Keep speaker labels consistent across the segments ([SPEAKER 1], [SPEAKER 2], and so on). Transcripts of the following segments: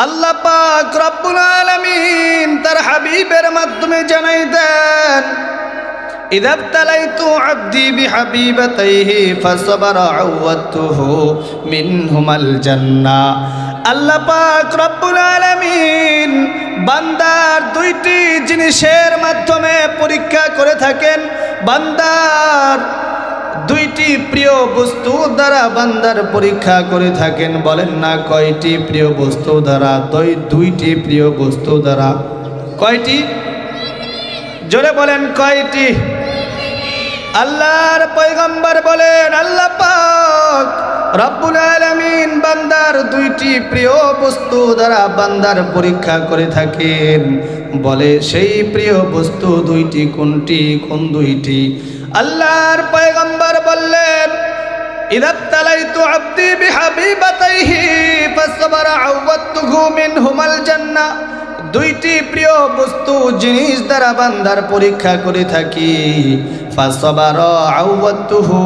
[SPEAKER 1] আল্লাহ পাক রব্বুল আলামিন তার হাবিবের মাধ্যমে জানাই দেন, ইযা ইবতালাইতু আবদি বিহাবিবাতাইহি ফাসবারা আওয়াতুহু মিনহুমাল জান্নাহ। আল্লাহ পাক রব্বুল আলামিন বান্দার দুইটি জিনিসের মাধ্যমে পরীক্ষা করে থাকেন। বান্দার দুইটি প্রিয় বস্তু দ্বারা বান্দার পরীক্ষা করে থাকেন। বলেন না কয়টি প্রিয় বস্তু দ্বারা? দুইটি প্রিয় বস্তু দ্বারা। কয়টি? জোরে বলেন কয়টি? আল্লাহর পয়গম্বর বলেন, আল্লাহ পাক রব্বুল আলামিন বান্দার দুইটি প্রিয় বস্তু দ্বারা বান্দার পরীক্ষা করে থাকেন। বলে সেই প্রিয় বস্তু দুইটি কোনটি? কোন দুইটি? আল্লাহর পয়গম্বর বললেন, ইযা ইবতালাইতু আবদি বিহাবিবাতাইহি ফাসবারা আওয়াতুহু মিনহুমাল জান্নাহ। দুইটি প্রিয় বস্তু জিনিস দ্বারা বান্দার পরীক্ষা করে থাকি। ফাসবারা আওয়াতুহু,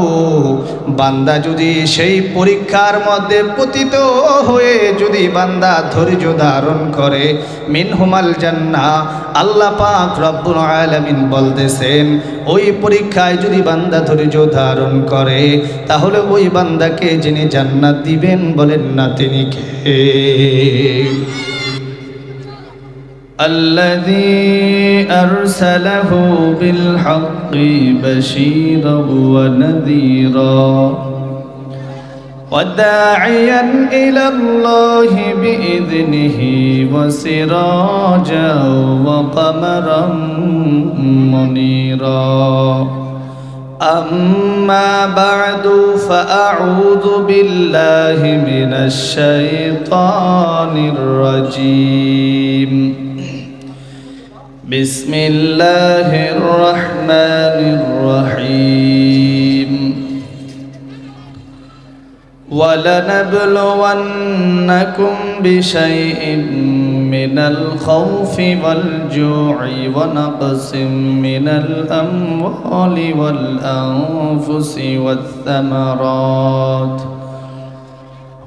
[SPEAKER 1] বান্দা যদি সেই পরীক্ষার মধ্যে পতিত হয়ে যদি বান্দা ধৈর্য ধারণ করে, মিনহুমাল জান্নাহ, আল্লাহ পাক রব্বুল আলামিন বলতেছেন ওই পরীক্ষায় যদি বান্দা ধৈর্য ধারণ করে তাহলে ওই বান্দাকে যিনি জান্নাত দিবেন, বলেন না তিনি কে? الذي أرسله بالحق بشيرا ونذيرا وداعيا إلى الله بإذنه وسراجا وقمرا منيرا أما بعد فأعوذ بالله من الشيطان الرجيم. بسم الله الرحمن الرحيم. ولنبلونكم بشيء من الخوف والجوع ونقص من الأموال والأنفس والثمرات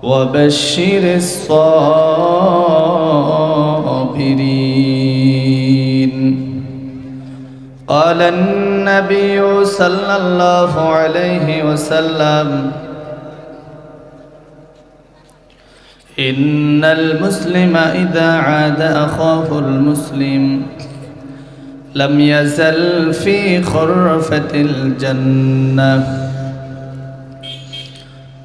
[SPEAKER 1] وبشر الصابرين. قال النبي صلى الله عليه وسلم إن المسلم إذا عاد أخاه المسلم لم يزل في خرفة الجنة.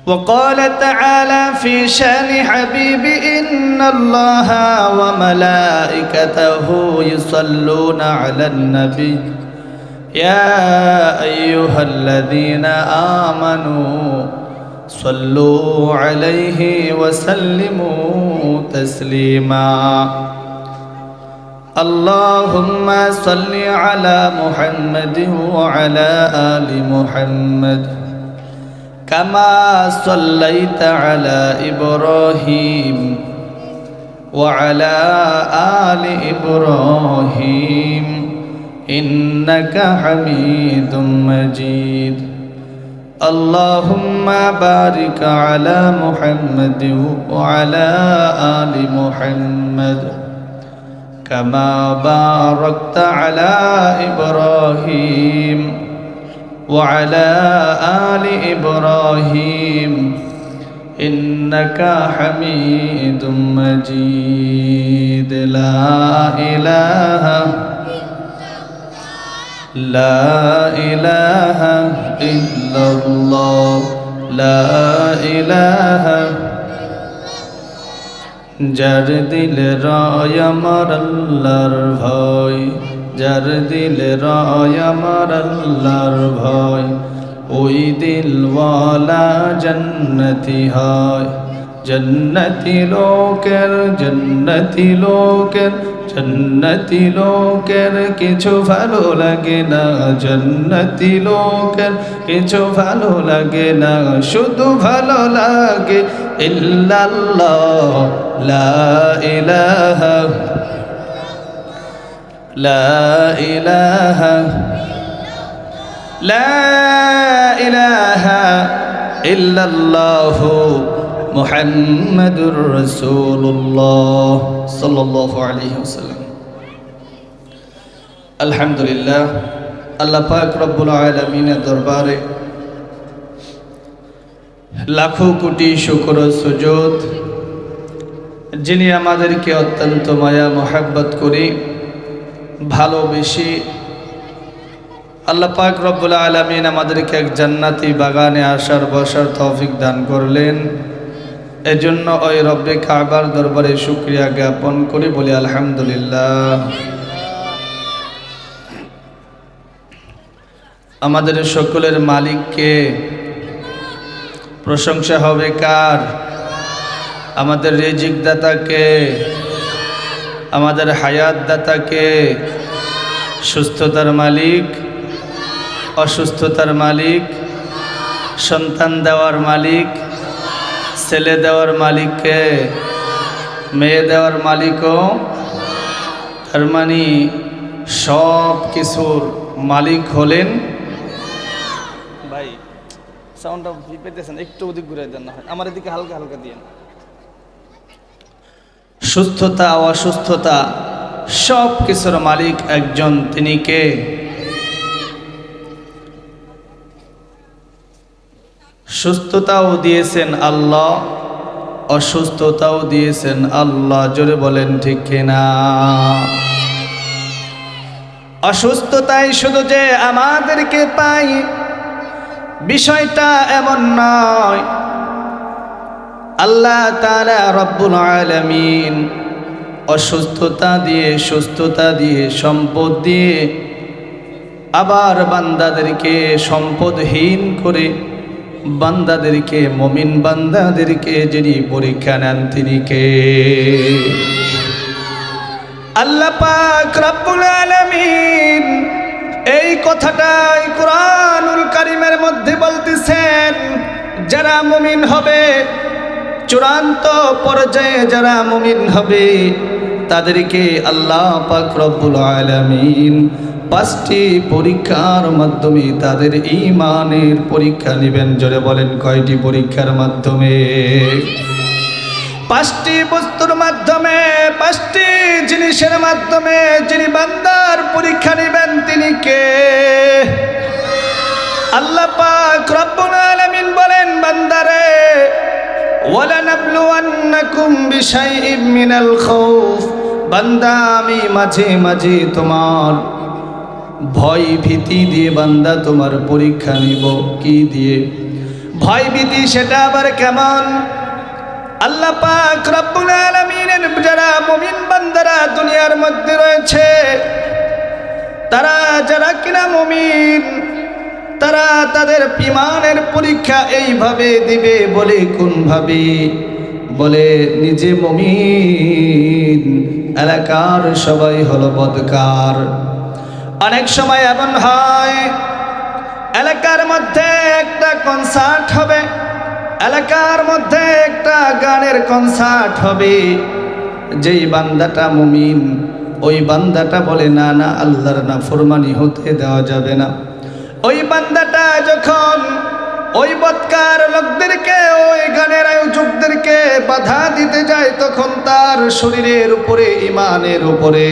[SPEAKER 1] وقال تعالى في شان حبيبي إن الله وملائكته يصلون على النبي يا أيها الذين آمنوا صلوا عليه وسلموا تسليما. اللهم صل على محمد وعلى آل محمد كما صليت على إبراهيم وعلى آل إبراهيم إنك حميد مجيد. اللهم بارك على محمد وعلى آل محمد كما باركت على إبراهيم وعلى آل إبراهيم إنك حميد مجيد. لا إله إلا الله لا إله. যার দিলে রয় আমার আল্লাহর ভয়, যার দিলে রয় আমার আল্লাহর ভয়, ওই দিলওয়ালা জান্নাতি হয়। জন্নতি লোকের জন্নতি লোকের জন্নতি লোকের কিছু ভালো লাগে না, জন্নতি লোকের কিছু ভালো লাগে না, শুধু ভালো লাগে ইল্লাল্লাহ লা ইলাহা লা ইলাহা লা ইলাহা ইল্লাল্লাহু মুহাম্মাদুর রাসূলুল্লাহ সাল্লাল্লাহু আলাইহি ওয়াসাল্লাম। আলহামদুলিল্লাহ, আল্লাহ পাক রব্বুল আলামিনের দরবারে লাখো কোটি শুকর ও সুজুদ, যিনি আমাদেরকে অত্যন্ত মায়া মোহাব্বত করে ভালোবেসে আল্লাহ পাক রব্বুল আলামিন আমাদেরকে এক জান্নাতি বাগানে আসার বসার তৌফিক দান করলেন। এজন্য ওই রব্বে কাবার দরবারে শুকরিয়া জ্ঞাপন করে বলি আলহামদুলিল্লাহ। আমাদের সকলের মালিককে, প্রশংসা হবে কার? আমাদের রিজিক দাতাকে, আমাদের হায়াত দাতাকে, সুস্থতার মালিক, অসুস্থতার মালিক, সন্তান দেওয়ার মালিক, ছেলে দেওয়ার মালিককে, মেয়ে দেওয়ার মালিকও, তার মানে সব কিছুর মালিক হলেন। ভাই সাউন্ডটা পেতেছেন, একটু ওদিক ঘুরে দেন না হয়, আমার এদিকে হালকা হালকা দিয়ে। সুস্থতা অসুস্থতা সব কিছুর মালিক একজন, তিনি কে? সুস্থতাও দিয়েছেন আল্লাহ, অসুস্থতাও দিয়েছেন আল্লাহ। জোরে বলেন ঠিক কিনা? অসুস্থতাই শুধু যে আমাদেরকে পাই বিষয়টা এমন নয়। আল্লাহ তাআলা রব্বুল আলামিন অসুস্থতা দিয়ে, সুস্থতা দিয়ে, সম্পদ দিয়ে আবার বান্দাদেরকে সম্পদহীন করে বান্দাদেরকে, মুমিন বান্দাদেরকে যিনি পরীক্ষা নেন তিনি কে? আল্লাহ পাক রব্বুল আলামিন এই কথাটাই কুরআনুল কারীমের মধ্যে বলতেছেন। যারা মুমিন হবে, চূড়ান্ত পর্যায়ে যারা মুমিন হবে, তাদেরকে আল্লাহ পাক রব্বুল আলামিন 5টি পরীক্ষার মাধ্যমে তাদের ঈমানের পরীক্ষা নেবেন। জোরে বলেন কয়টি পরীক্ষার মাধ্যমে? 5টি বস্তুর মাধ্যমে, 5টি জিনিসের মাধ্যমে যিনি বান্দার পরীক্ষা নেবেন তিনি কে? আল্লাহ পাক রব্বুল আলামিন বলেন, বান্দারে ওয়ালানাবলুওয়ান্নাকুম বিশাইইম মিনাল খাউফ, বান্দা আমি মাঝে মাঝে তোমার ভয় ভীতি দিয়ে বান্দা তোমার পরীক্ষা নিব। কি দিয়ে ভয় ভীতি? সেটা আবার কেমন? আল্লাহ পাক রব্বুল আলামিনের যারা মুমিন বান্দারা দুনিয়ার মধ্যে রয়েছে, তারা যারা কিনা মুমিন, তারা তাদের ঈমানের পরীক্ষা এইভাবে দিবে। বলে কোন ভাবে? বলে নিজে মুমিন, এলাকার সবাই হলো বদকার। অনেক সময় এমন হয়, এলাকার মধ্যে একটা কনসার্ট হবে, এলাকার মধ্যে একটা গানের কনসার্ট হবে। যেই বান্দাটা মুমিন, ওই বান্দাটা বলে না না, আল্লাহর নাফরমানি হতে দেওয়া যাবে না। ওই বান্দাটা যখন ওই বদকার লোকদেরকে, ওই গানের আয়োজকদেরকে বাধা দিতে যায়, তখন তার শরীরের উপরে, ঈমানের উপরে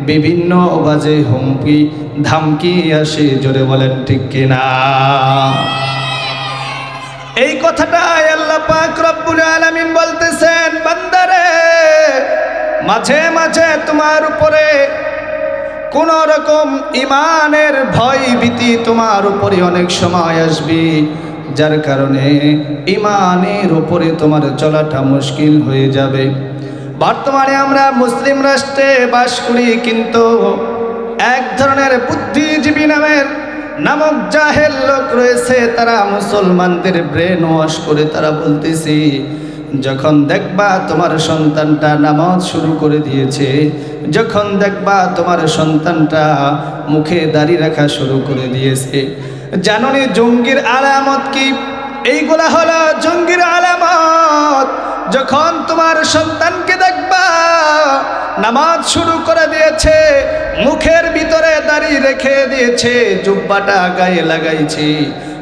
[SPEAKER 1] বিভিন্ন বাজে হুমকি ধামকি আসে। জোরে বলেন ঠিক কিনা? এই কথাটাই আল্লাহ পাক রব্বুল আলামিন বলতেছেন, বান্দারে মাঝে মাঝে তোমার উপরে কোন রকম ঈমানের ভয় ভীতি তোমার উপরে অনেক সময় আসবে, যার কারণে ঈমানের উপরে তোমার চলাটা মুশকিল হয়ে যাবে। বর্তমানে আমরা মুসলিম রাষ্ট্রে বাস করি, কিন্তু এক ধরনের বুদ্ধিজীবী নামক জাহেল লোক রয়েছে, তারা মুসলমানদের ব্রেন ওয়াশ করে তারা বলতেছে, যখন দেখবা তোমার সন্তানটা নামাজ শুরু করে দিয়েছে, যখন দেখবা তোমার সন্তানটা মুখে দাড়ি রাখা শুরু করে দিয়েছে, জানোনি জঙ্গির আলামত কি? এইগুলা হলো জঙ্গির আলামত। যখন তোমার সন্তানকে দেখবা নামাজ শুরু করে দিয়েছে, মুখের ভিতরে দাড়ি রেখে দিয়েছে, জুব্বাটা গায়ে লাগাইছে,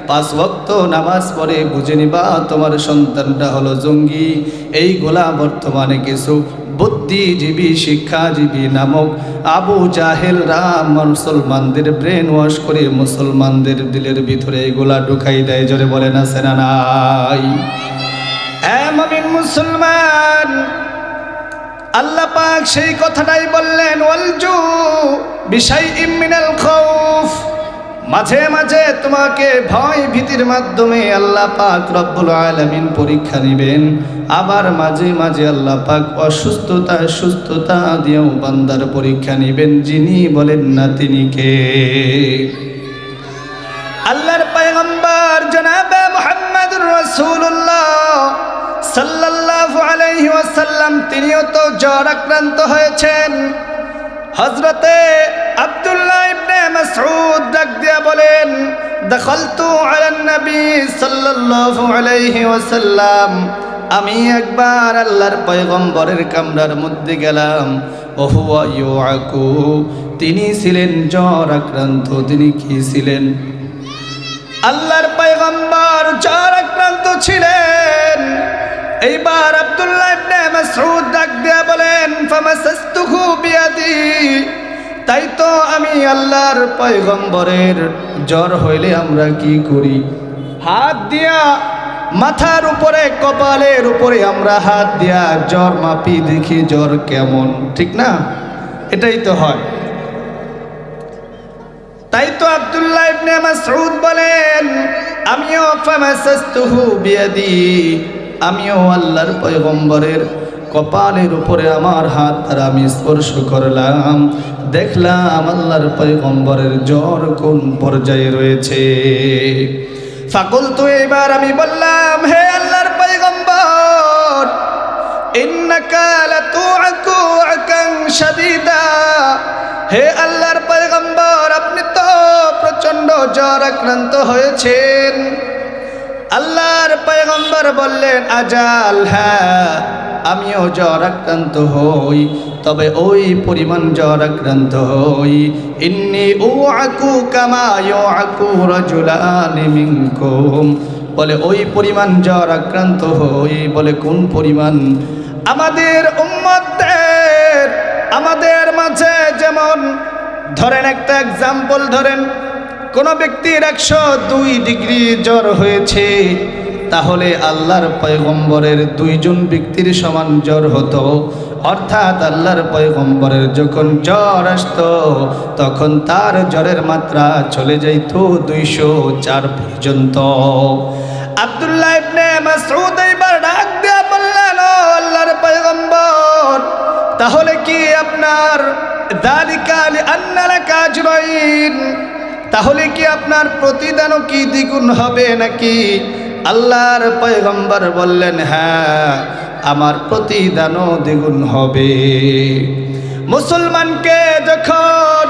[SPEAKER 1] 5 ওয়াক্ত নামাজ পড়ে বুঝে নিবা তোমার সন্তানটা হলো জঙ্গি। এইগুলা বর্তমানে কিছু বুদ্ধিজীবী শিক্ষাজীবী নামক আবু জাহেলরা মুসলমানদের ব্রেন ওয়াশ করে মুসলমানদের দিলের ভিতরে এগুলা ঢুকাই দেয়। জোরে বলেন আছে না নাই? মুমিন মুসলমান, আল্লাহ পাক সেই কথাটাই বললেন, ওয়ালজু বিশাইইম মিনাল খাউফ। মাঝে মাঝে তোমাকে ভয় ভীতির মাধ্যমে আল্লাহ পাক রব্বুল আলামিন পরীক্ষা নেবেন। আবার মাঝে মাঝে আল্লাহ পাক সুস্থতা দিয়েও বান্দার পরীক্ষা নেবেন। যিনি বলেন না তিনি কে? আল্লাহর পয়গম্বর জনাবে মুহাম্মদুর রাসূলুল্লাহ সাল্লাল্লাহু আলাইহি ওয়াসাল্লাম তিনিও তো জ্বর আক্রান্ত হয়েছেন। হযরতে আব্দুল্লাহ ইবনে মাসউদ ডাক দিয়া বলেন, দাখালতু আলান নবী সাল্লাল্লাহু আলাইহি ওয়াসাল্লাম, আমি একবার আল্লাহর পয়গম্বরের কামরার মধ্যে গেলাম। ওহুয়া ইউআকু, তিনি ছিলেন জ্বর আক্রান্ত। তিনি কি ছিলেন? আল্লাহর পয়গম্বর জ্বর আক্রান্ত ছিলেন। এইবার আব্দুল্লাহ ইবনে মাসউদ ডাক দিয়া বলেন, ফামাসাসতুহু বিয়াদি, তাই তো আমি আল্লাহর পয়গম্বরের জ্বর হইলে আমরা কি করি? হাত দিয়া মাথার উপরে কপালের উপরে আমরা হাত দিয়া জ্বর মাপি, দেখি জ্বর কেমন, ঠিক না? এটাই তো হয়। তাই তো আব্দুল্লাহ ইবনে মাসউদ বলেন, আমিও ফামাসাসতুহু বিয়াদি, আমিও আল্লাহর পয়গম্বরের কপালের উপরে আমার হাত দ্বারা আমি স্পর্শ করলাম, দেখলাম আল্লাহর পয়গম্বরের জ্বর কোন পর্যায়ে রয়েছে। ফাকুলতু, এবার আমি বললাম, হে আল্লাহর পয়গম্বর, ইন্নাকা লাতুআকু আকান শাদীদা, হে আল্লাহর পয়গম্বর, আপনি তো প্রচন্ড জ্বর আক্রান্ত হয়েছেন। আল্লাহর পয়গম্বর বললেন, আজাল, হ্যাঁ আমিও জ্বর আক্রান্ত হই, তবে ওই পরিমাণ জ্বর আক্রান্ত হই। ইন্নী উআকু কামা ইউআকু রাজুলানি মিনকুম, বলে ওই পরিমাণ জ্বর আক্রান্ত হই। বলে কোন পরিমাণ? আমাদের উম্মতদের, আমাদের মাঝে যেমন ধরেন একটা এক্সাম্পল ধরেন, কোন ব্যক্তির 102 ডিগ্রি জ্বর হয়েছে, তাহলে আল্লাহর পয়গম্বরের 2 জন ব্যক্তির সমান জ্বর হতো। অর্থাৎ আল্লাহর পয়গম্বরের যখন জ্বর আসতো তখন তার জ্বরের মাত্রা চলে যাইত 204 পর্যন্ত। আব্দুল্লাহ ইবনে মাসউদ এইবার ডাক দিয়া বললেন, ও আল্লাহর পয়গম্বর, তাহলে কি আপনার যালিকা লিআন্না লাকা আজরাইন, তাহলে কি আপনার প্রতিদানও কি দ্বিগুণ হবে নাকি? আল্লাহর পয়গম্বর বললেন, হ্যাঁ আমার প্রতিদানও দ্বিগুণ হবে। মুসলমানকে যখন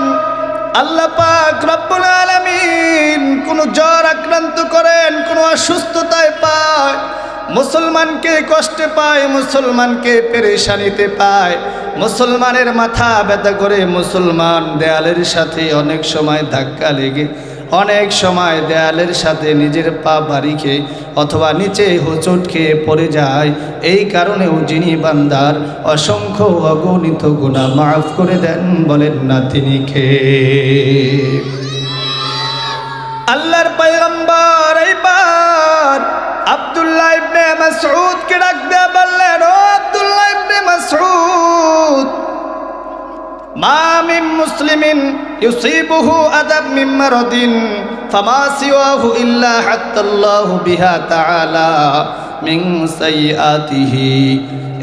[SPEAKER 1] আল্লাহ পাক রব্বুল আলামিন কোনো জ্বর আক্রান্ত করেন, কোনো অসুস্থতায় পায়, মুসলমানকে কষ্টে পায়, মুসলমানকে পেরেশানিতে পায়, মুসলমানের মাথা ব্যথা করে, মুসলমান দেয়ালের সাথে অনেক সময় ধাক্কা লেগে, অনেক সময় দেয়ালের সাথে নিজের পা বাড়ি খেয়ে অথবা নিচে হোঁচট খেয়ে পড়ে যায়। এই কারণেও যিনি বান্দার অসংখ্য অগণিত গুনাহ মাফ করে দেন, বলেন না তিনি কে? আল্লাহর পয়গম্বর এইবার আব্দুল্লাহ ইবনে মাসউদকে ডাক দিয়ে বললেন, ও আব্দুল্লাহ ইবনে মাসউদ, মা মিন মুসলিমিন ইউসিবুহু আযাব মিন মারাদিন ফামা সিওয়াহু ইল্লা হাত্তাল্লাহু বিহা তাআলা মিন সাইয়্যাতিহি।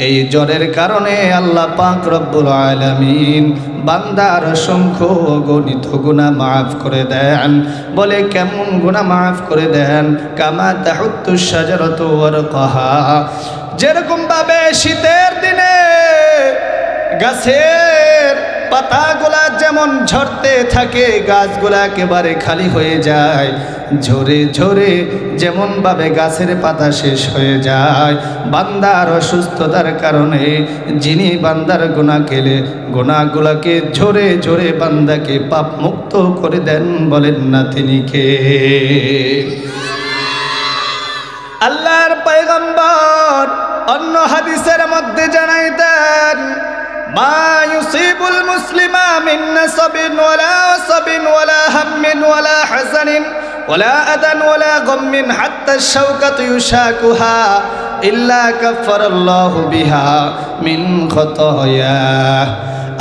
[SPEAKER 1] এই জ্বরের কারণে আল্লাহ পাক রব্বুল আলামিন বান্দার অসংখ্য গণিত গুনাহ মাফ করে দেন। বলে কেমন গুনাহ মাফ করে দেন? কামা তাহুত্তু শাজারাতু ওয়ারকাহা, যেরকম ভাবে শীতের দিনে গাছের পাতাগুলা যেমন ঝরতে থাকে, গাছগুলা একেবারে খালি হয়ে যায়, ঝরে ঝরে যেমনভাবে গাছের পাতা শেষ হয়ে যায়, বান্দার অসুস্থতার কারণে যিনি বান্দার গুনাহ খেলে গুনাহগুলাকে ঝরে ঝরে বান্দাকে পাপ মুক্ত করে দেন, বলেন না তিনি কে? আল্লাহর পয়গম্বর অন্য হাদিসের মধ্যে জানাইতেন, মা ইউসিবুল মুসলিমা মিন নাসাবিন ওয়ালা ওয়াসাবিন ওয়ালা হাম্মিন ওয়ালা হাসানিন ওয়ালা আদান ওয়ালা গাম্মিন হাত্তা শাওকাতু ইউশাকুহা ইল্লা কাফফারাল্লাহু বিহা মিন খাতায়া।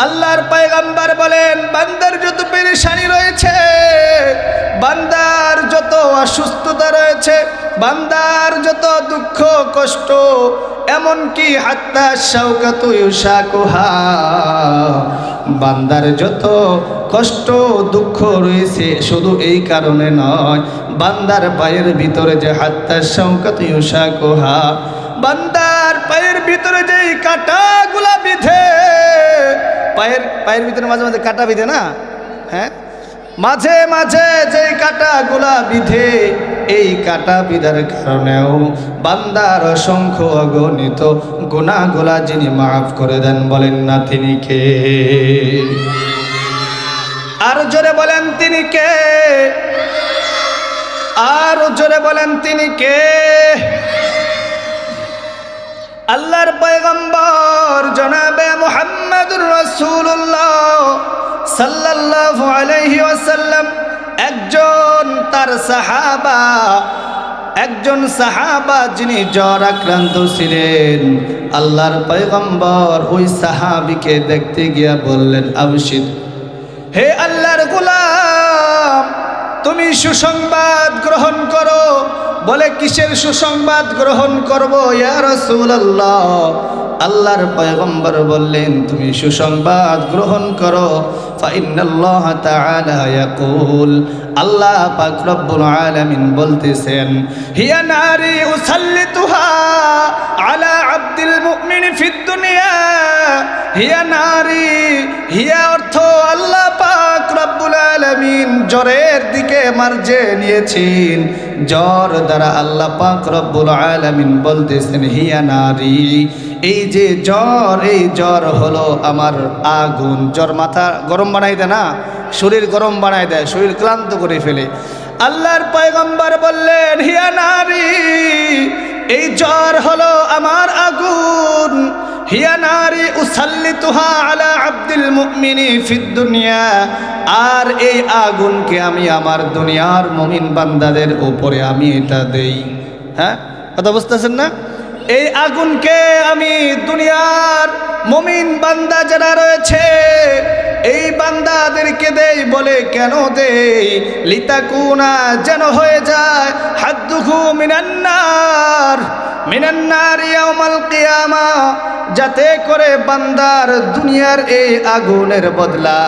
[SPEAKER 1] আল্লাহর পয়গম্বর বলেন, বান্দার যত পেরেশানি রয়েছে, বান্দার যত অসুস্থতা রয়েছে, বান্দার যত দুঃখ কষ্ট, এমনকি হাত্তা শাওকাতু ইউশাকুহা, বান্দার যত কষ্ট দুঃখ রয়েছে শুধু এই কারণে নয়, বান্দার পায়ের ভিতরে যে হাত্তা শাওকাতু ইউশাকুহা, বান্দার পায়ের ভিতরে যে কাঁটাগুলা বিধে, পায়ের ভিতরে মাঝে মাঝে কাঁটা বিধে না, হ্যাঁ, মাঝে মাঝে যে কাঁটাগুলা বিধে, এই কাঁটা বিধার কারণেও বান্দার অসংখ্য অগণিত গুনাহগুলা যিনি মাফ করে দেন, বলেন না তিনি কে? আর জোরে বলেন তিনি কে? আর জোরে বলেন তিনি কে? আল্লাহর পয়গম্বর জনাবে মুহাম্মদুর রাসূলুল্লাহ সাল্লাল্লাহু আলাইহি ওয়াসাল্লাম একজন সাহাবা যিনি জ্বর আক্রান্ত ছিলেন, আল্লাহর পয়গম্বর ওই সাহাবীকে দেখতে গিয়া বললেন, আবশির, হে আল্লাহর গোলাম, তুমি সুসংবাদ গ্রহণ করো। বলে, কিসের সুসংবাদ গ্রহণ করব ইয়া রাসূলুল্লাহ? আল্লাহর পয়গম্বর বললেন, তুমি সুসংবাদ গ্রহণ করো। ফাইন্নাল্লাহ তাআলা ইয়াকুল, আল্লাহ পাক রব্বুল আলামিন বলতেছেন, হিয়া নারী উসাল্লিতুহা আলা আব্দিল মুমিন ফিদ দুনিয়া। হিয়া নারী, হিয়া অর্থ আল্লাহ পাক রব্বুল আলামিন জ্বরের দিকে মার্জে নিয়েছেন। জ্বর দ্বারা আল্লাহ পাক রব্বুল আলামিন বলতেছেন, হিয়া নারী, এই যে জ্বর, এই জ্বর হলো আমার আগুন। জ্বর মাথা গরম বানাই দেয় না, শরীর গরম বানাই দেয়, শরীর ক্লান্ত করে ফেলে। আল্লাহর পয়গম্বর বললেন, হিয়া নারী, এই জ্বর হলো আমার আগুন। হিয়া নারী উসাল্লিতুহা আলা আব্দিল মুমিনি ফিদ দুনিয়া, আর এই আগুনকে আমি আমার দুনিয়ার মুমিন বান্দাদের উপরে আমি এটা দেই। হ্যাঁ, কথা বুঝতেছেন না? এই আগুনকে আমি দুনিয়ার মুমিন বান্দা যারা রয়েছে এই বান্দাদেরকে দেই। বলে, কেন দেই? লিতাকুনা, যেন হয়ে যায়, হাদ্দুহু মিনান্নার ইয়াউমাল কিয়ামা, যাতে করে বান্দার দুনিয়ার এই আগুনের বদলা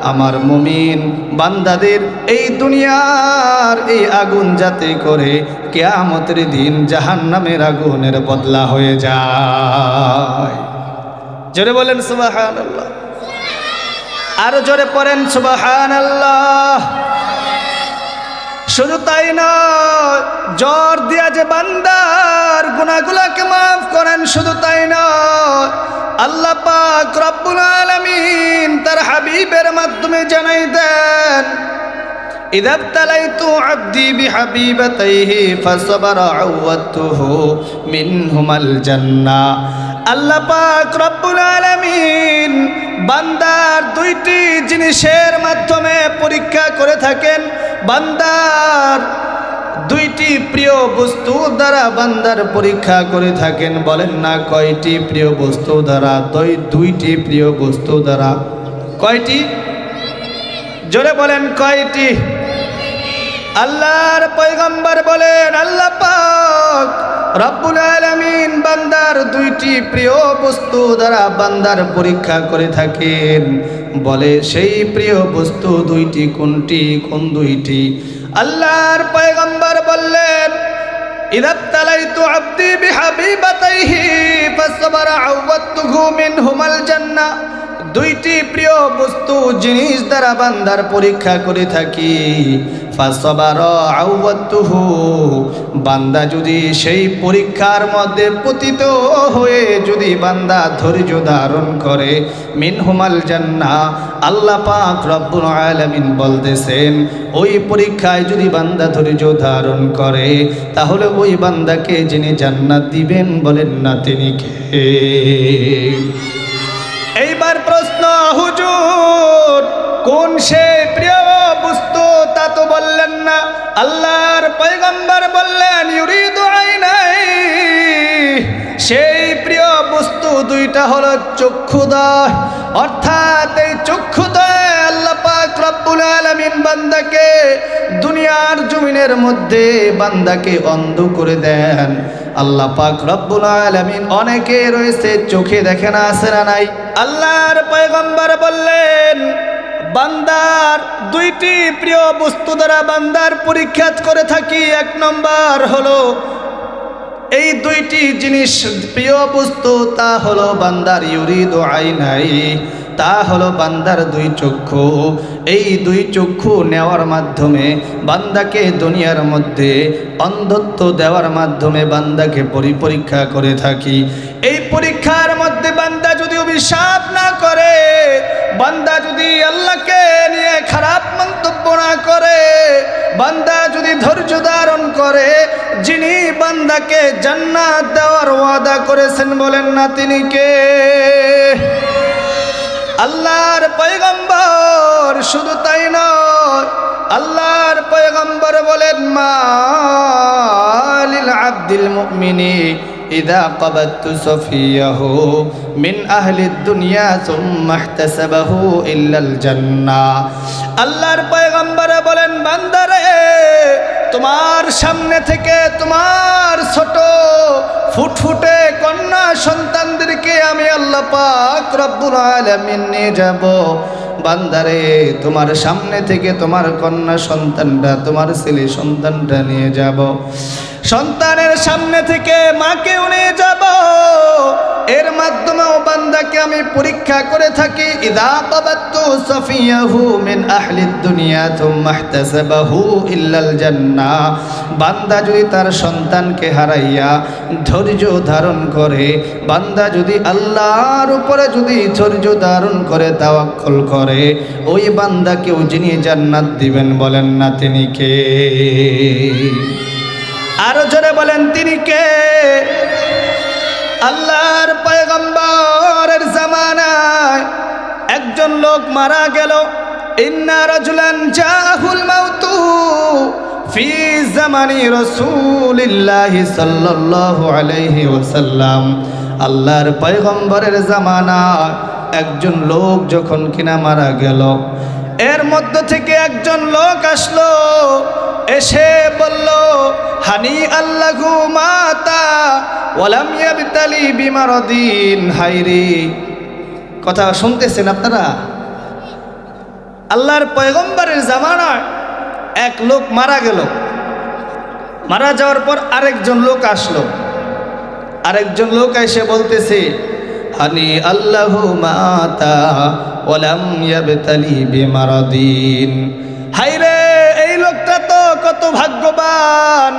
[SPEAKER 1] আমার মুমিন বান্দাদের এই দুনিয়ার এই আগুন যাতে করে কিয়ামতের দিন জাহান্নামের আগুনের বদলা হয়ে যায়। জোরে বলেন সুবহানাল্লাহ। আরো জোরে পড়েন সুবহানাল্লাহ। শুধু তাই নয়, জ্বর দিয়া যে বান্দার গুনাহগুলোকে মাফ করেন, শুধু তাই নয়, আল্লাহ পাক রব্বুল আলামিন তার হাবিবের মাধ্যমে জানাই দেন, ইযা ইবতালাইতু আবদি বিহাবিবাতাইহি ফাসাবারা আওয়াতুহু মিনহুমাল জান্নাহ। আল্লাহ পাক রব্বুল আলামিন বান্দার দুইটি জিনিসের মাধ্যমে পরীক্ষা করে থাকেন। বান্দার দুইটি প্রিয় বস্তু দ্বারা বান্দার পরীক্ষা করে থাকেন। বলেন না কয়টি প্রিয় বস্তু দ্বারা? দুইটি প্রিয় বস্তু দ্বারা। কয়টি? জোরে বলেন কয়টি? আল্লাহর পয়গম্বর বলেন, আল্লাহ পাক রব্বুল আলামিন বান্দার দুইটি প্রিয় বস্তু দ্বারা বান্দার পরীক্ষা করে থাকেন। বলে, সেই প্রিয় বস্তু দুইটি কোনটি? কোন দুইটি? আল্লাহর পয়গম্বর বললেন, ইযা ইবতালাইতু আবদি বিহাবিবাতাইহি ফাসবারা আওয়াতুহু মিনহুমাল জান্নাহ। দুইটি প্রিয় বস্তু জিনিস দ্বারা বান্দার পরীক্ষা করে থাকি। ফাসবারা আওয়াতুহু, বান্দা যদি সেই পরীক্ষার মধ্যে পতিত হয়ে যদি বান্দা ধৈর্য ধারণ করে, মিনহুমাল জান্নাহ, আল্লাহ পাক রব্বুল আলামিন বলতেছেন ওই পরীক্ষায় যদি বান্দা ধৈর্য ধারণ করে তাহলে ওই বান্দাকে যিনি জান্নাত দিবেন বলেন না তিনি কে? এইবার প্রশ্ন, হুজুর কোন সে প্রিয় বস্তু তা তো বললেন না। আল্লাহর পয়গম্বর বললেন ইউরিদু আইনাই, সেই প্রিয় বস্তু দুইটা হলো চক্ষুদয়। অর্থাৎ এই চক্ষুদয় আল্লাহ পাক রব্বুল আলামিন বান্দাকে দুনিয়ার জমিনের মধ্যে বান্দাকে অন্ধ করে দেন। আল্লাহ পাক রব্বুল আলামিন অনেকে রয়েছে চোখে দেখে না, আছে না নাই? আল্লাহর পয়গম্বর বললেন বান্দার দুইটি প্রিয় বস্তু দ্বারা বান্দার পরীক্ষা করে থাকি। এক নম্বর হলো এই দুইটি জিনিস প্রিয় বস্তু, তা হলো বান্দার ইউরিদু আইনাই, তা হলো বান্দার দুই চক্ষু। এই দুই চক্ষু নেওয়ার মাধ্যমে বান্দাকে দুনিয়ার মধ্যে অন্ধত্ব দেওয়ার মাধ্যমে বান্দাকে পরীক্ষা করে থাকি। এই পরীক্ষার মধ্যে বান্দা যদি অভিশাপ না করে, বান্দা যদি আল্লাহকে নিয়ে খারাপ মন্তব্য না করে, বান্দা যদি ধৈর্য ধারণ করে, যিনি বান্দাকে জান্নাত দেওয়ার ওয়াদা করেছেন বলেন না তিনি কে? আল্লাহর পয়গম্বর। শুধু তাই নয়, আল্লাহর পয়গম্বর বলেন মালিল আব্দিল মুমিনি ইদা ক্বাবাতু সফিয়াহু মিন আহলিদ দুনিয়া সুম্মা ইহতাসাবাহু ইল্লাল জান্নাহ। আল্লাহর পয়গম্বর বলেন বান্দারে, তোমার সামনে থেকে তোমার ছোট ফুটফুটে কন্যা সন্তানদেরকে আমি আল্লাহ পাক রব্বুল আলামিন নিয়ে যাব। বান্দারে, তোমার সামনে থেকে তোমার কন্যা সন্তানটা, তোমার ছেলে সন্তানটা নিয়ে যাব। সন্তানের সামনে থেকে মাকেও নিয়ে যাব। এর মাধ্যমেও বান্দাকে আমি পরীক্ষা করে থাকি। ইদা ক্বাবাতু সফিয়াহু মিন আহলিদ দুনিয়া সুম্মা ইহতাসাবাহু ইল্লাল জান্নাহ। বান্দা যদি তার সন্তানকে হারাইয়া ধৈর্য ধারণ করে, বান্দা যদি আল্লাহর উপরে যদি ধৈর্য ধারণ করে তাওয়াক্কুল করে, ওই বান্দাকেও যিনি জান্নাত দিবেন বলেন না তিনি কে? আরো জোরে বলেন তিনি কে? আল্লাহর পয়গম্বরের জামানায় একজন লোক মারা গেল। ইন্না রাজুলান জাহুল মাউতু ফি জামানি রাসূলিল্লাহি সাল্লাল্লাহু আলাইহি ওয়াসাল্লাম। আল্লাহর পয়গম্বরের জামানায় একজন লোক যখন কিনা মারা গেল, এর মধ্য থেকে একজন লোক আসলো, এসে বলল হানি আল্লাহু মাতা ওয়ালাম ইয়াবতালি বিমারদিন। হায়রে, কথা শুনতেছেন আপনারা? আল্লাহর পয়গম্বরের জামানায় এক লোক মারা গেল। মারা যাওয়ার পর আরেকজন লোক আসলো। আরেকজন লোক এসে বলতেছে হানি আল্লাহু মাতা ওয়ালাম ইয়াবতালি বিমারদিন। হায়রে, এই লোকটা তো কত ভাগ্যবান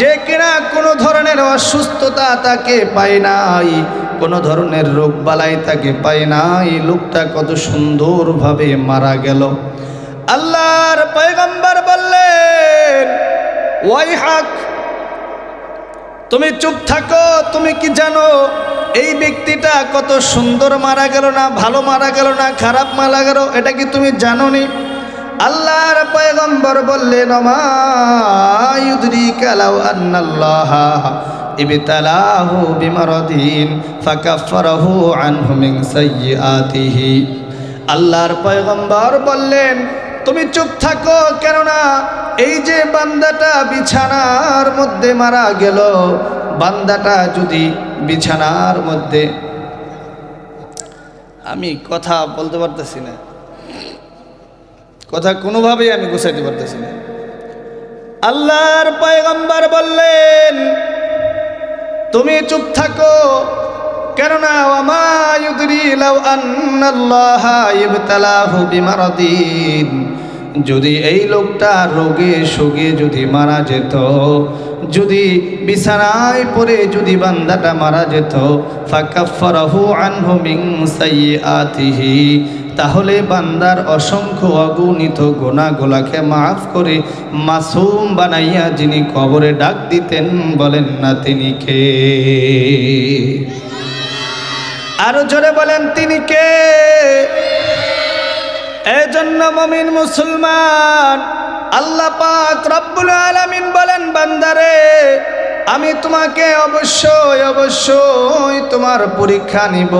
[SPEAKER 1] যে কিনা কোনো ধরনের অসুস্থতা তাকে পায় নাই, কোনো ধরনের রোগ বালাই তাকে পায় নাই। লোকটা কত সুন্দরভাবে মারা গেল। আল্লাহর পয়গম্বর বললেন ওয়াইহাক, তুমি চুপ থাকো। তুমি কি জানো এই ব্যক্তিটা কত সুন্দর মারা গেল না, ভালো মারা গেল না, খারাপ মারা গেল, এটা কি তুমি জানো নি? আল্লাহর পয়গম্বর বললেন মা ইউদরিকা লাউ আন্নাল্লাহা ইবতালাহু বিমারদিন ফাকাফফারাহু আনহু মিন সাইয়্যাতিহি। আল্লাহর পয়গম্বর বললেন তুমি চুপ থাকো, কেননা এই যে বান্দাটা বিছানার মধ্যে মারা গেল, বান্দাটা যদি বিছানার মধ্যে, আমি কথা বলতে পারতেছি না, কথা কোনোভাবেই আমি গুছাইতে পারতেছি না। আল্লাহর পয়গম্বর বললেন তুমি চুপ থাকো, কেননা ওয়ামা ইউদরি লাউ আন্নাল্লাহা ইবতালাহু বিমারাদিন, যদি এই লোকটা রোগে শোকে যদি মারা যেত, যদি বিছানায় পড়ে যদি বান্দাটা মারা যেত, ফাকাফফারাহু আনহু মিন সাইয়্যাতিহি, তাহলে বান্দার অসংখ্য অগণিত গুনাহগুলোকে মাফ করে মাসুম বানাইয়া যিনি কবরে ডাক দিতেন, বলেন না তিনি কে? আরো জোরে বলেন তিনি কে? এজন্য মুমিন মুসলমান, আল্লাহ পাক রব্বুল আলামিন বলেন, বান্দারে আমি তোমাকে অবশ্যই অবশ্যই তোমার পরীক্ষা নিব।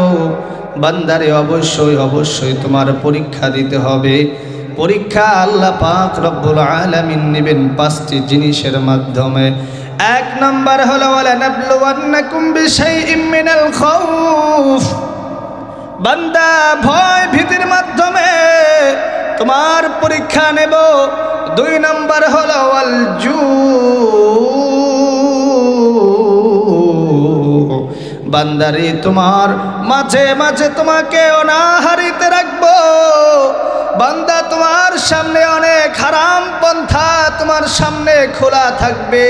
[SPEAKER 1] বান্দারে অবশ্যই অবশ্যই তোমার পরীক্ষা দিতে হবে। পরীক্ষা আল্লাহ পাক রব্বুল আলামিন নেবেন 5টি জিনিসের মাধ্যমে। এক নাম্বার হলো ওয়ালানাবলুওয়ান্নাকুম বিশাইইম মিনাল খাউফ, বান্দা ভয় ভীতির মাধ্যমে তোমার পরীক্ষা নেব। 2 নাম্বার হলো ওয়াল জু, বান্দারে তোমার মাঝে মাঝে তোমাকে অনাহারিতে রাখবো। বান্দা তোমার সামনে অনেক হারাম পন্থা তোমার সামনে খোলা থাকবে,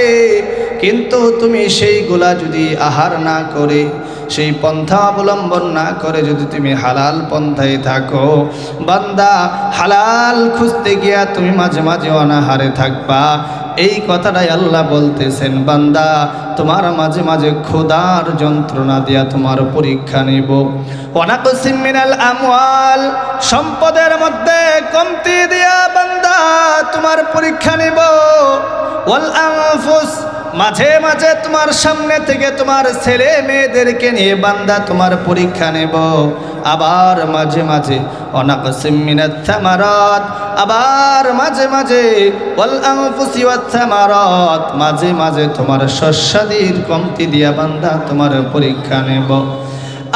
[SPEAKER 1] কিন্তু তুমি সেইগুলা যদি আহার না করে, সেই পন্থা অবলম্বন না করে যদি তুমি হালাল পন্থায় থাকো, বান্দা হালাল খুঁজতে গিয়া তুমি মাঝে মাঝে অনাহারে থাকবা। এই কথাটাই আল্লাহ বলতেছেন, বান্দা তোমার মাঝে মাঝে ক্ষুধার যন্ত্রণা দিয়া তোমার পরীক্ষা নেব। ওয়ানাকসিম মিনাল আমওয়াল, সম্পদের মধ্যে কমতি দিয়া বান্দা তোমার পরীক্ষা নেব। ওয়াল আনফুস, মাঝে মাঝে তোমার সামনে থেকে তোমার ছেলে মেয়েদেরকে নিয়ে বান্দা তোমার পরীক্ষা নেব। আবার মাঝে মাঝে অনাকসিম মিনাত থামারাত, আবার মাঝে মাঝে ওয়াল আনফুসি ওয়াত থামারাত, মাঝে মাঝে তোমার শস্যাদির কমতি দিয়া বান্দা তোমার পরীক্ষা নেব।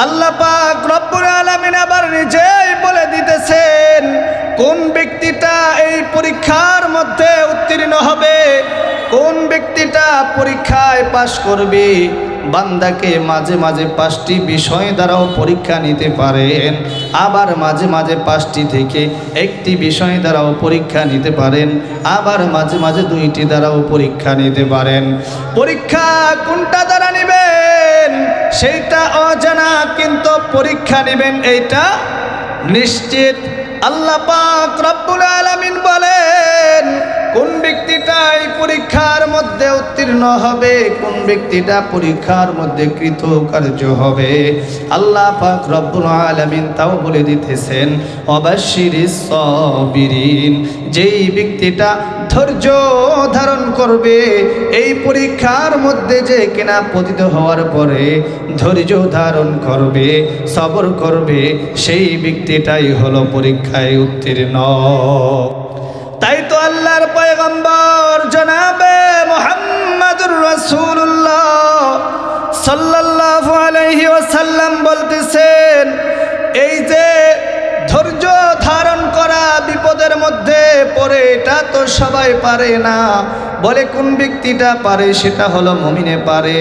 [SPEAKER 1] আল্লাহ পাক রব্বুল আলামিন আবার নিজেই বলে দিতেছেন কোন ব্যক্তিটা এই পরীক্ষার মধ্যে উত্তীর্ণ হবে, কোন ব্যক্তিটা পরীক্ষায় পাশ করবে। বান্দাকে মাঝে মাঝে 5টি বিষয় দ্বারাও পরীক্ষা নিতে পারেন, আবার মাঝে মাঝে 5টি থেকে 1টি বিষয় দ্বারাও পরীক্ষা নিতে পারেন, আবার মাঝে মাঝে 2টি দ্বারাও পরীক্ষা নিতে পারেন। পরীক্ষা কোনটা দ্বারা নেবেন সেইটা অজানা, কিন্তু পরীক্ষা নেবেন এইটা নিশ্চিত। আল্লাহ পাক রব্বুল আলামিন বলেন কোন ব্যক্তিটা এই পরীক্ষার মধ্যে উত্তীর্ণ হবে, কোন ব্যক্তিটা পরীক্ষার মধ্যে কৃতকার্য হবে। আল্লাহ পাক রব্বুল আলামিন তাও বলে দিতেছেন অবাশশিরিস সাবিরিন, যেই ব্যক্তিটা ধৈর্য ধারণ করবে এই পরীক্ষার মধ্যে, যে কিনা পতিত হওয়ার পরে ধৈর্য ধারণ করবে, সবর করবে, সেই ব্যক্তিটাই হলো পরীক্ষায় উত্তীর্ণ। তাই তো আল্লাহর পয়গম্বর জনাবে মুহাম্মদুর রাসূলুল্লাহ সাল্লাল্লাহু আলাইহি ওয়াসাল্লাম বলতেছেন, এই যে ধৈর্য ধারণ করা বিপদের মধ্যে পড়ে, এটা তো সবাই পারে না। বলে কোন ব্যক্তিটা পারে, সেটা হলো মুমিনে পারে।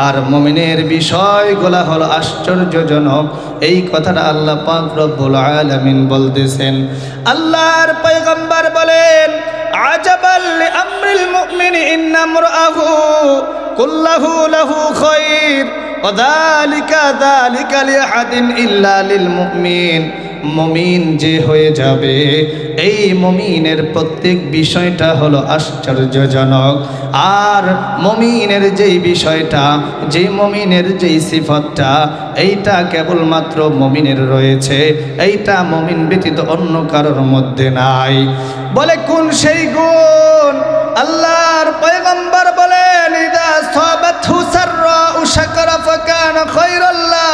[SPEAKER 1] আর মুমিনের বিষয়গুলা হলো আশ্চর্যজনক। এই কথাটা আল্লাহ পাক রব্বুল আলামিন বলতেছেন। আল্লাহর পয়গম্বর বলেন আজাবাল লিআমরিল মুমিন ইন্নামরাহু কুল্লাহু লাহু খায়র ওয়া যালিকা লিআহাদিন ইল্লা লিল মুমিন। মুমিন যে হয়ে যাবে, এই মুমিনের প্রত্যেক বিষয়টা হলো আশ্চর্যজনক। আর মুমিনের যেই বিষয়টা, যে মুমিনের যেই সিফতটা, এইটা কেবলমাত্র মুমিনের রয়েছে, এইটা মুমিন ব্যতীত অন্য কারোর মধ্যে নাই। বলে কোন সেই গুণ? আল্লাহর পয়গম্বর বলেন ইদা সাবাতহু সাররাউ শাকারা ফাকানা খায়রাল্লাহ।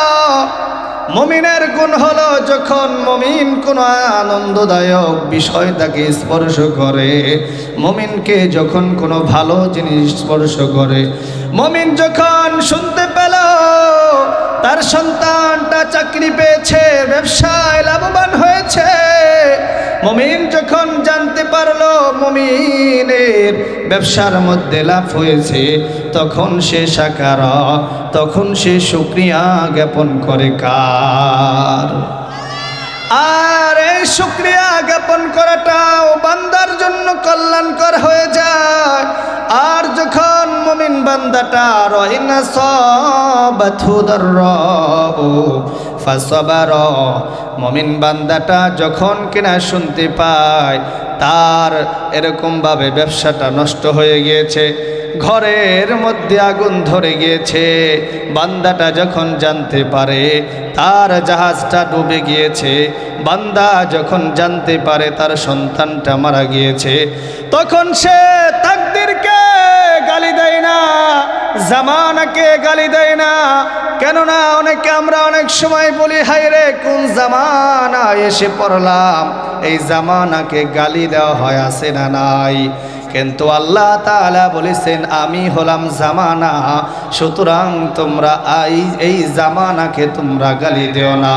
[SPEAKER 1] মুমিনের গুণ হলো যখন মুমিন কোনো আনন্দদায়ক বিষয় তাকে স্পর্শ করে, মুমিনকে যখন কোনো ভালো জিনিস স্পর্শ করে, মুমিন যখন শুনতে পেল তার সন্তানটা চাকরি পেয়েছে, ব্যবসায় লাভবান হয়েছে, মুমিন যখন জানতে পারলো মুমিন মুমিনের ব্যবসার মধ্যে লাভ হয়েছে, তখন সে শাকার, তখন সে শুকরিয়া জ্ঞাপন করে কার? আর এই শুকরিয়া জ্ঞাপন করাটাও বান্দার জন্য কল্যাণকর হয়ে যায়। আর যখন মুমিন বান্দাটা রহিনা সাবাতহু দাররাউ ফাসাবারা, মুমিন বান্দাটা যখন কিনা শুনতে পায় তার এরকমভাবে ব্যবসাটা নষ্ট হয়ে গিয়েছে, ঘরের মধ্যে আগুন ধরে গিয়েছে, বান্দাটা যখন জানতে পারে তার জাহাজটা ডুবে গিয়েছে, বান্দা যখন জানতে পারে তার সন্তানটা মারা গিয়েছে, তখন সে তাকদীরকে গালি দেয় না, জামানাকে গালি দেয় না। কেননা আমরা অনেক সময় বলি, হায় রে কোন জামানা এসে পড়লাম, এই জামানাকে গালি দেওয়া হয় আছে না নাই? কিন্তু আল্লাহ তাআলা বলেছেন আমি হলাম জামানা, সুতরাং তোমরা এই জামানাকে তোমরা গালি দিও না।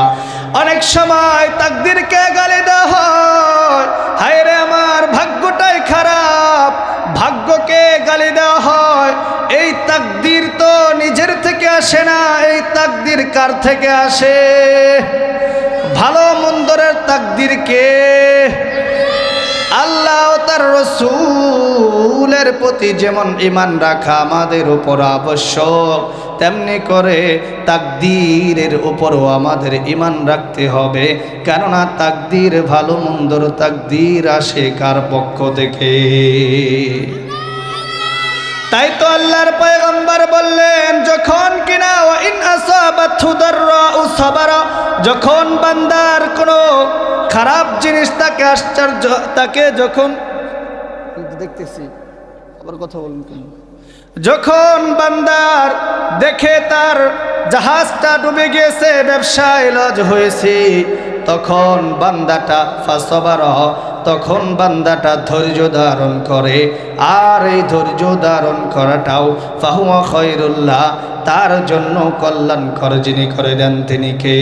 [SPEAKER 1] অনেক সময় তাকদীরকে গালি দেওয়া হয়, হায় রে আমার ভাগ্যটাই খারাপ, ভাগ্যকে গালি দেওয়া হয়। এই তাকদীর তো নিজের থেকে আসে না, এই তাকদীর কার থেকে আসে? ভালো মন্দরের তাকদীর কে? আল্লাহ ও তার রাসূলের প্রতি যেমন ঈমান রাখা আমাদের উপর আবশ্যক, তেমনি করে তাকদীরের উপরও আমাদের ঈমান রাখতে হবে। কেননা তাকদীর ভালো মন্দর তাকদীর আসে কার পক্ষ থেকে? তাই তো আল্লাহর পয়গম্বর বললেন, যখন কিনা ওয়া ইন আসাবাতহু দাররাউ সাবারা, যখন বান্দার কোনো খারাপ জিনিস তাকে আশ্চর্য, তাকে যখন দেখতেছি আবার কথা বলুন কেন, যখন বান্দার দেখে তার জাহাজটা ডুবে গিয়েছে, ব্যবসায় লজ হয়েছে, তখন বান্দাটা ফাসবারা, তখন বান্দাটা ধৈর্য ধারণ করে। আর এই ধৈর্য ধারণ করাটাও ফাহুয়া খায়রুল্লাহ, তার জন্য কল্যাণকর যিনি করে দেন তিনি কে?